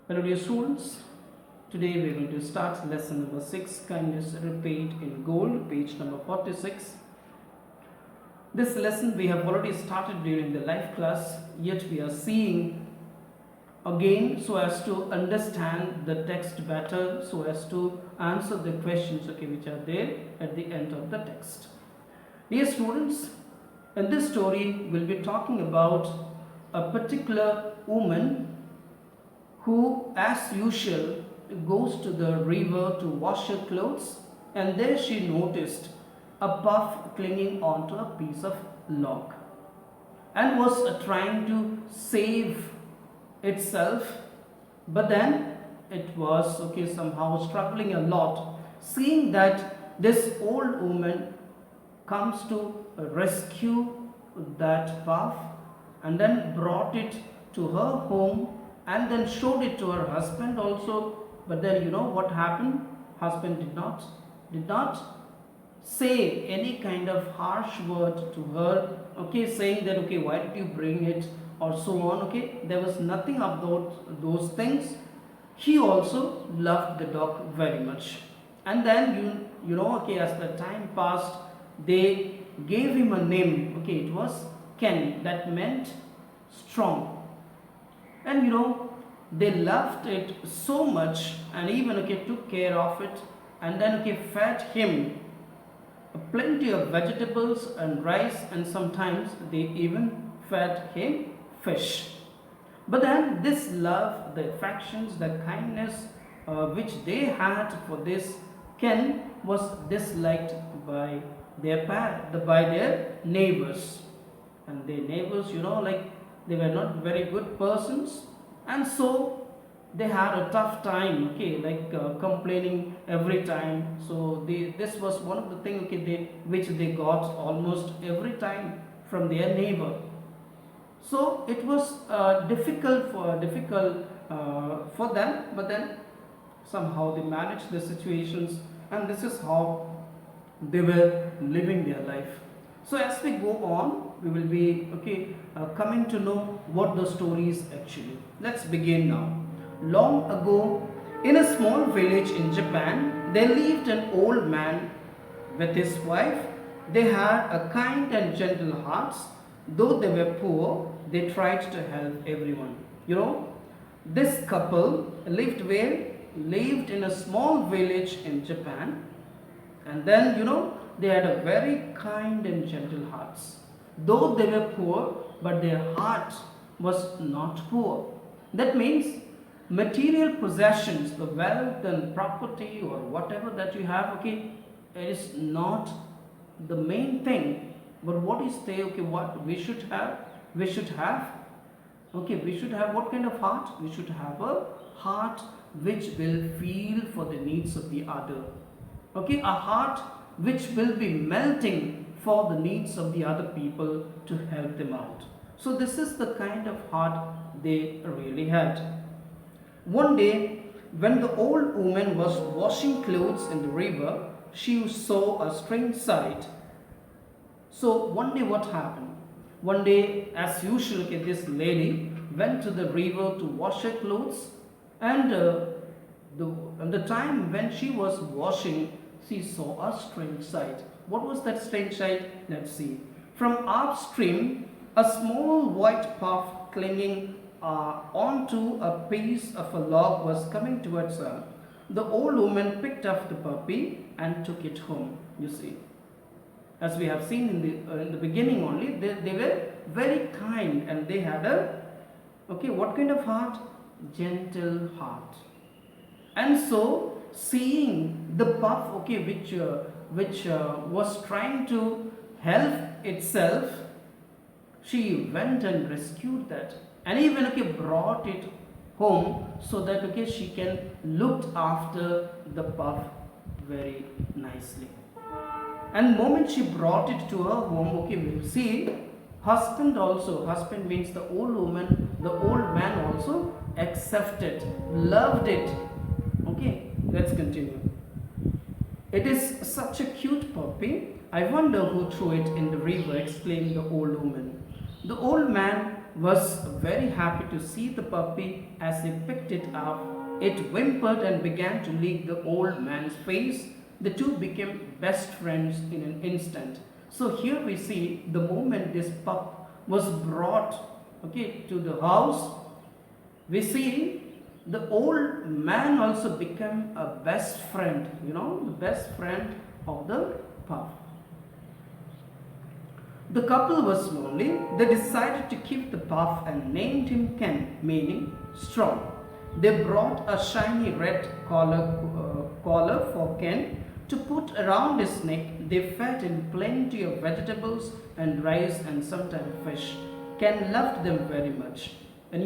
Hello dear students, today we are going to start lesson number 6, kindness repaid in gold, page number 46. This lesson we have already started during the live class, yet we are seeing again so as to understand the text better, so as to answer the questions which are there at the end of the text. Dear students, in this story we'll be talking about a particular woman who as usual goes to the river to wash her clothes, and there she noticed a puff clinging onto a piece of log and was trying to save itself, but then it was somehow struggling a lot, seeing that this old woman comes to rescue that puff and then brought it to her home and then showed it to her husband also. But then you know what happened? Husband did not say any kind of harsh word to her, saying that why did you bring it or so on. There was nothing of those things. He also loved the dog very much. And then as the time passed, they gave him a name. It was Ken, that meant strong. And they loved it so much, and even took care of it, and then fed him plenty of vegetables and rice, and sometimes they even fed him fish. But then this love, the affections, the kindness which they had for this Ken was disliked by their neighbors. And their neighbors, they were not very good persons, and so they had a tough time, complaining every time. So this was one of the things which they got almost every time from their neighbor. So it was difficult for them, but then somehow they managed the situations, and this is how they were living their life. So as we go on, we will be coming to know what the story is actually. Let's begin now. Long ago, in a small village in Japan, there lived an old man with his wife. They had a kind and gentle hearts. Though they were poor, they tried to help everyone. This couple lived where? Lived in a small village in Japan, and then they had a very kind and gentle hearts. Though they were poor, but their heart was not poor. That means material possessions, the wealth and property or whatever that you have, it is not the main thing. But what is there? What we should have? We should have what kind of heart? We should have a heart which will feel for the needs of the other. A heart which will be melting for the needs of the other people to help them out. So this is the kind of heart they really had. One day, when the old woman was washing clothes in the river, she saw a strange sight. So one day what happened? One day, as usual, this lady went to the river to wash her clothes, and the time when she was washing, she saw a strange sight. What was that strange sight? Let's see. From upstream, a small white puff clinging onto a piece of a log was coming towards her. The old woman picked up the puppy and took it home. You see, as we have seen in the beginning only, they were very kind, and they had a what kind of heart? Gentle heart. And so, seeing the puff, which was trying to help itself, she went and rescued that, and even brought it home, so that she can look after the puff very nicely. And moment she brought it to her home, we'll see husband means the old woman, the old man also accepted, loved it. Let's continue. It is such a cute puppy. I wonder who threw it in the river, exclaimed the old woman. The old man was very happy to see the puppy. As he picked it up, it whimpered and began to lick the old man's face. The two became best friends in an instant. So here we see the moment this pup was brought, okay, to the house, we see the old man also became a best friend, the best friend of the pup. The couple was lonely. They decided to keep the pup and named him Ken, meaning strong. They brought a shiny red collar for Ken to put around his neck. They fed him plenty of vegetables and rice and sometimes fish. Ken loved them very much. And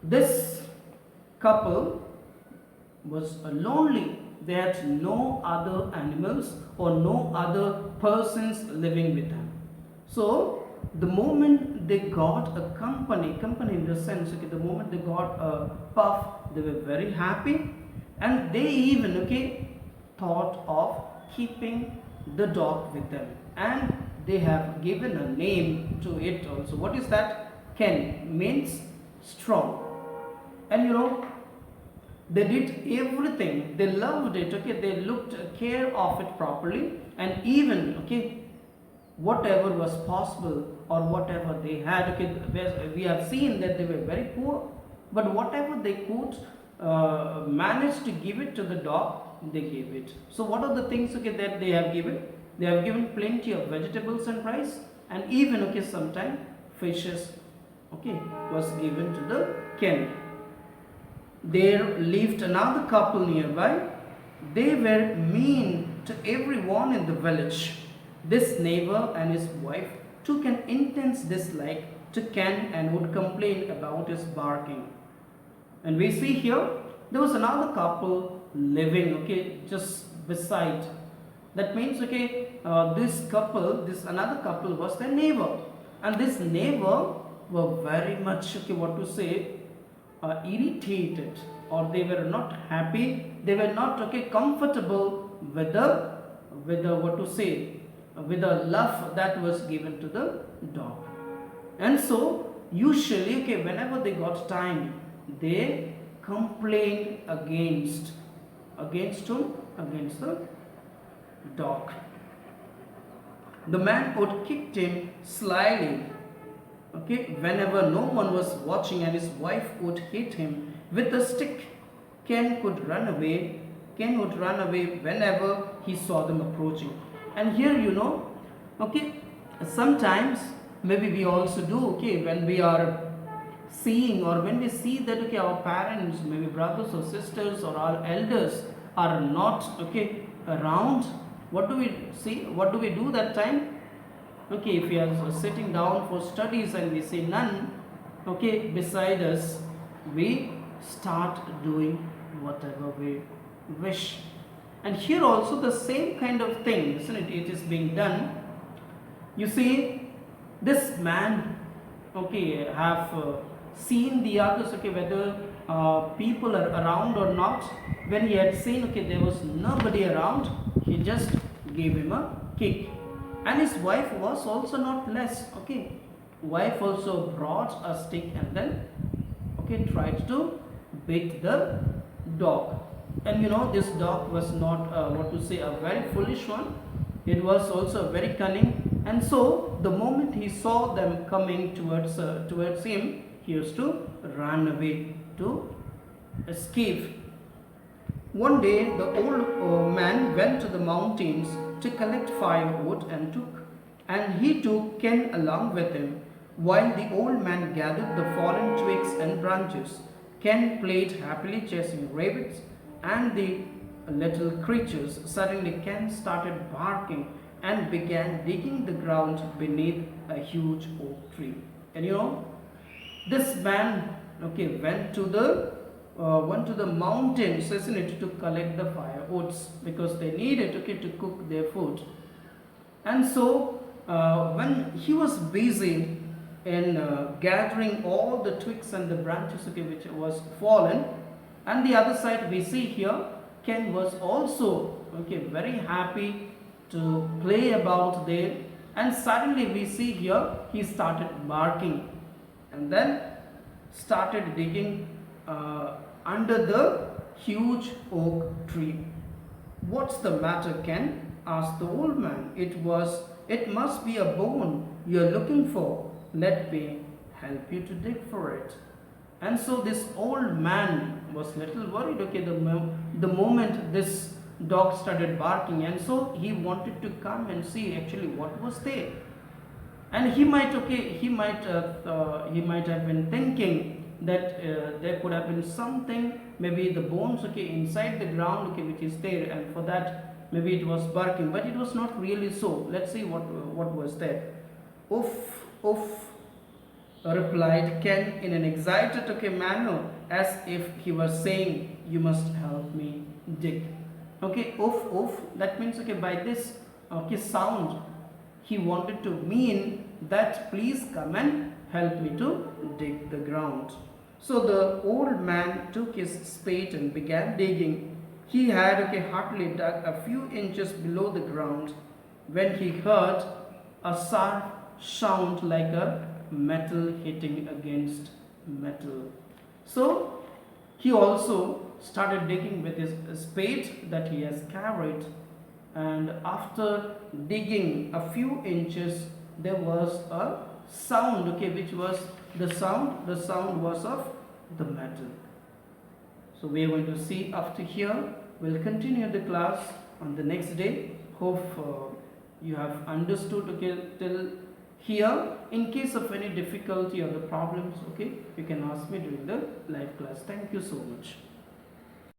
this couple was lonely. They had no other animals or no other persons living with them. So the moment they got a company in the sense, okay, the moment they got a puff, they were very happy, and they even, okay, thought of keeping the dog with them, and they have given a name to it also. What is that? Ken means strong. And they did everything, they loved it, okay, they looked care of it properly, and even, okay, whatever was possible or whatever they had, okay, we have seen that they were very poor, but whatever they could manage to give it to the dog, they gave it. So what are the things, okay, that they have given? They have given plenty of vegetables and rice, and even, okay, sometimes fishes, okay, was given to the Ken. There lived another couple nearby. They were mean to everyone in the village. This neighbor and his wife took an intense dislike to Ken and would complain about his barking. And we see here, there was another couple living, okay, just beside. That means, okay, this another couple was their neighbor. And this neighbor were very much, okay, irritated, or they were not happy, they were not, okay, comfortable with the with the love that was given to the dog. And so usually, okay, whenever they got time, they complained against whom? Against the dog. The man would kick him slyly, okay, whenever no one was watching, and his wife would hit him with a stick. Ken would run away whenever he saw them approaching. And here, okay, sometimes maybe we also do, okay, when we are seeing, or when we see that, okay, our parents, maybe brothers or sisters or our elders are not, okay, around, what do we see? What do we do that time? Okay, if we are sitting down for studies and we see none, okay, beside us, we start doing whatever we wish. And here also the same kind of thing, isn't it? It is being done. You see, this man, okay, have seen the others, okay, whether people are around or not. When he had seen, okay, there was nobody around, he just gave him a kick. And his wife was also not less, okay. Wife also brought a stick and then, okay, tried to beat the dog. And this dog was not a very foolish one. It was also very cunning. And so the moment he saw them coming towards him, he used to run away to escape. One day the old man went to the mountains to collect firewood, and he took Ken along with him. While the old man gathered the fallen twigs and branches, Ken played happily chasing rabbits and the little creatures. Suddenly Ken started barking and began digging the ground beneath a huge oak tree. And this man, okay, went to the mountains, isn't it, to collect the firewoods, because they needed, okay, to cook their food. And so when he was busy in gathering all the twigs and the branches, okay, which was fallen, and the other side we see here, Ken was also, okay, very happy to play about there. And suddenly we see here he started barking. and then started digging under the huge oak tree. "What's the matter, Ken?" asked the old man. It must be a bone you're looking for. Let me help you to dig for it." And so this old man was little worried. Okay, the moment this dog started barking, and so he wanted to come and see actually what was there. And he might have been thinking that there could have been something, maybe the bones, okay, inside the ground, okay, which is there, and for that maybe it was barking, but it was not really so. Let's see what was there. "Oof, oof," replied Ken in an excited, okay, manner, as if he was saying, "You must help me dig." Okay, "oof, oof," that means, okay, by this, okay, sound, he wanted to mean that please come and help me to dig the ground. So the old man took his spade and began digging. He had, okay, hardly dug a few inches below the ground when he heard a sharp sound like a metal hitting against metal. So he also started digging with his spade that he has carried, and after digging a few inches there was a sound, okay, which was the sound was of the metal. So we are going to see after here. We'll continue the class on the next day. Hope you have understood, okay, till here. In case of any difficulty or the problems, okay, you can ask me during the live class. Thank you so much.